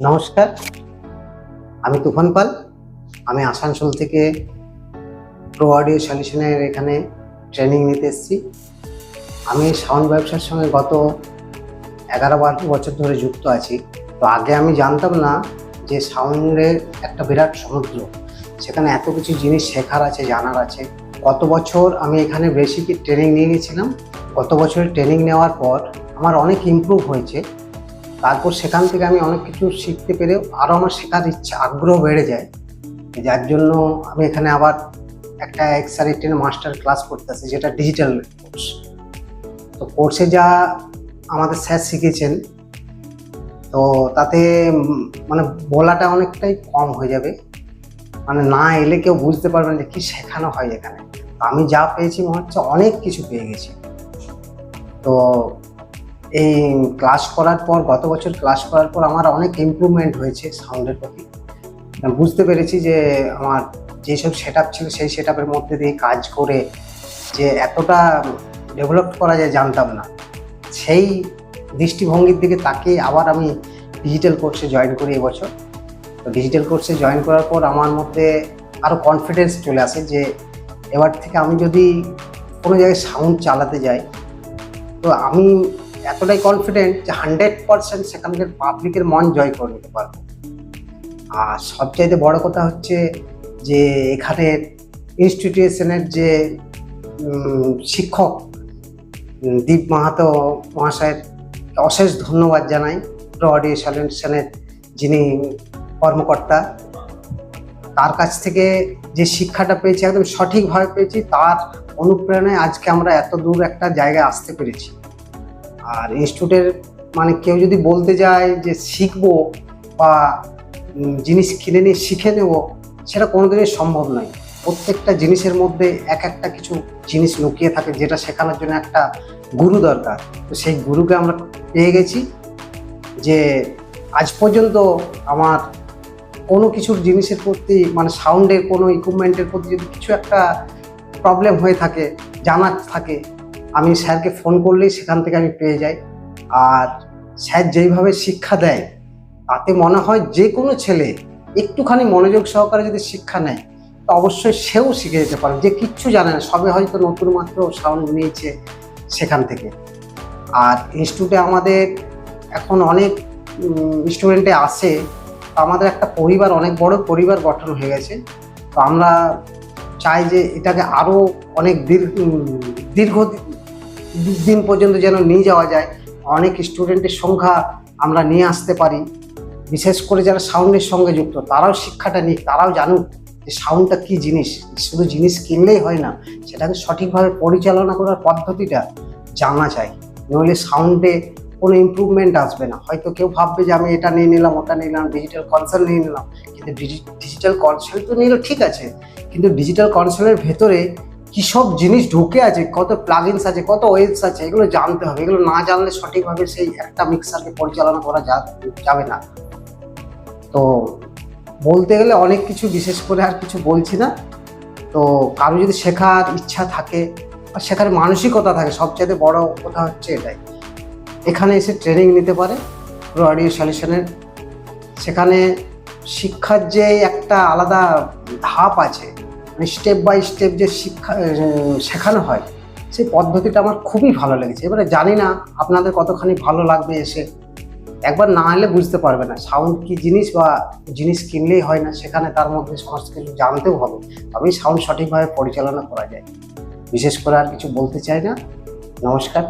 নমস্কার, আমি তুফান পাল। আমি আসানসোল থেকে প্রো অডিও সলিউশনের এখানে ট্রেনিং নিতে এসেছি। আমি সাউন্ড ব্যবসার সঙ্গে গত 11-12 বছর ধরে যুক্ত আছি। তো আগে আমি জানতাম না যে সাউন্ডের একটা বিরাট সমুদ্র, সেখানে এত কিছু জিনিস শেখার আছে, জানার আছে। গত বছর আমি এখানে বেসিক ট্রেনিং নিয়ে গেছিলাম। গত বছরের ট্রেনিং নেওয়ার পর আমার অনেক ইমপ্রুভ হয়েছে। তারপর সেখান থেকে আমি অনেক কিছু শিখতে পেরেও আরও আমার শেখার ইচ্ছা, আগ্রহ বেড়ে যায়। যার জন্য আমি এখানে আবার একটা XR18 মাস্টার ক্লাস করতেছি, যেটা ডিজিটাল কোর্স। তো কোর্সে যা আমাদের স্যার শিখিয়েছেন, তো তাতে মানে বলাটা অনেকটাই কম হয়ে যাবে। মানে না এলে কেউ বুঝতে পারবে না যে কী শেখানো হয় এখানে। আমি যা পেয়েছি মনে হচ্ছে অনেক কিছু পেয়ে গেছি। তো এই ক্লাস করার পর, গত বছর ক্লাস করার পর আমার অনেক ইমপ্রুভমেন্ট হয়েছে সাউন্ডের প্রতি। বুঝতে পেরেছি যে আমার যেসব সেট আপ ছিল সেই সেট আপের মধ্যে দিয়ে কাজ করে যে এতটা ডেভেলপ করা যায় জানতাম না। সেই দৃষ্টিভঙ্গির দিকে তাকিয়ে আবার আমি ডিজিটাল কোর্সে জয়েন করি এবছর। তো ডিজিটাল কোর্সে জয়েন করার পর আমার মধ্যে আরও কনফিডেন্স চলে আসে যে এবার থেকে আমি যদি কোনো জায়গায় সাউন্ড চালাতে যাই, তো আমি এতটাই কনফিডেন্ট যে 100% সেখানকার পাবলিকের মন জয় করে নিতে পারবো। আর সবচাইতে বড় কথা হচ্ছে যে এখানের ইনস্টিটিউশনের যে শিক্ষক দীপ মাহাতো মহাশয়ের অশেষ ধন্যবাদ জানাই। প্রো অডিও সলিউশনের যিনি কর্মকর্তা, তার কাছ থেকে যে শিক্ষাটা পেয়েছি একদম সঠিকভাবে পেয়েছি। তার অনুপ্রেরণায় আজকে আমরা এত দূর একটা জায়গায় আসতে পেরেছি। আর ইনস্টিটিউটের মানে কেউ যদি বলতে যায় যে শিখবো বা জিনিস কিনে নিয়ে শিখে নেব, সেটা কোনোদিনই সম্ভব নয়। প্রত্যেকটা জিনিসের মধ্যে একটা কিছু জিনিস লুকিয়ে থাকে, যেটা শেখানোর জন্য একটা গুরু দরকার। তো সেই গুরুকে আমরা পেয়ে গেছি। যে আজ পর্যন্ত আমার কোনো কিছুর জিনিসের প্রতি, মানে সাউন্ডের কোনো ইকুইপমেন্টের প্রতি যদি কিছু একটা প্রবলেম হয়ে থাকে, জানার থাকে, আমি স্যারকে ফোন করলেই সেখান থেকে আমি পেয়ে যাই। আর স্যার যেইভাবে শিক্ষা দেয়, তাতে মনে হয় যে কোনো ছেলে একটুখানি মনোযোগ সহকারে যদি শিক্ষা নেয়, তো অবশ্যই সেও শিখে যেতে পারে। যে কিচ্ছু জানে না, সবে হয়তো নতুন মাত্র সাউন্ড নিয়েছে সেখান থেকে। আর ইনস্টিটিউটে আমাদের এখন অনেক স্টুডেন্টে আসে। আমাদের একটা পরিবার, অনেক বড় পরিবার গঠন হয়ে গেছে। তো আমরা চাই যে এটাকে আরও অনেক দীর্ঘ দিন পর্যন্ত যেন নিয়ে যাওয়া যায়, অনেক স্টুডেন্টের সংখ্যা আমরা নিয়ে আসতে পারি। বিশেষ করে যারা সাউন্ডের সঙ্গে যুক্ত, তারাও শিক্ষাটা নিক, তারাও জানুক যে সাউন্ডটা কী জিনিস। শুধু জিনিস কিনলেই হয় না, সেটাকে সঠিকভাবে পরিচালনা করার পদ্ধতিটা জানা চাই। নইলে সাউন্ডে কোনো ইমপ্রুভমেন্ট আসবে না। হয়তো কেউ ভাববে যে আমি এটা নিয়ে নিলাম, ওটা নিয়ে নিলাম, ডিজিটাল কনসোল নিয়ে নিলাম, কিন্তু ডিজিটাল কনসোল তো নিলে ঠিক আছে, কিন্তু ডিজিটাল কনসোলের ভেতরে কী সব জিনিস ঢুকে আছে, কত প্লাগইনস আছে, কত ওয়েবস আছে, এগুলো জানতে হবে। এগুলো না জানলে সঠিকভাবে সেই একটা মিক্সারকে পরিচালনা করা যাবে না। তো বলতে গেলে অনেক কিছু, বিশেষ করে আর কিছু বলছি না। তো কারো যদি শেখার ইচ্ছা থাকে বা শেখার মানসিকতা থাকে, সবচেয়ে বড় কথা হচ্ছে এটাই, এখানে এসে ট্রেনিং নিতে পারে প্রো অডিও সলিউশনের। সেখানে শিক্ষার যে একটা আলাদা ধাপ আছে, মানে স্টেপ বাই স্টেপ যে শিক্ষা শেখানো হয়, সেই পদ্ধতিটা আমার খুবই ভালো লেগেছে। এবারে জানি না আপনাদের কতখানি ভালো লাগবে। এসে একবার না এলে বুঝতে পারবে না সাউন্ড কী জিনিস, বা জিনিস কিনলেই হয় না, সেখানে তার মধ্যে সমস্ত কিছু জানতেও হবে, তবেই সাউন্ড সঠিকভাবে পরিচালনা করা যায়। বিশেষ করে আর কিছু বলতে চাই না। নমস্কার।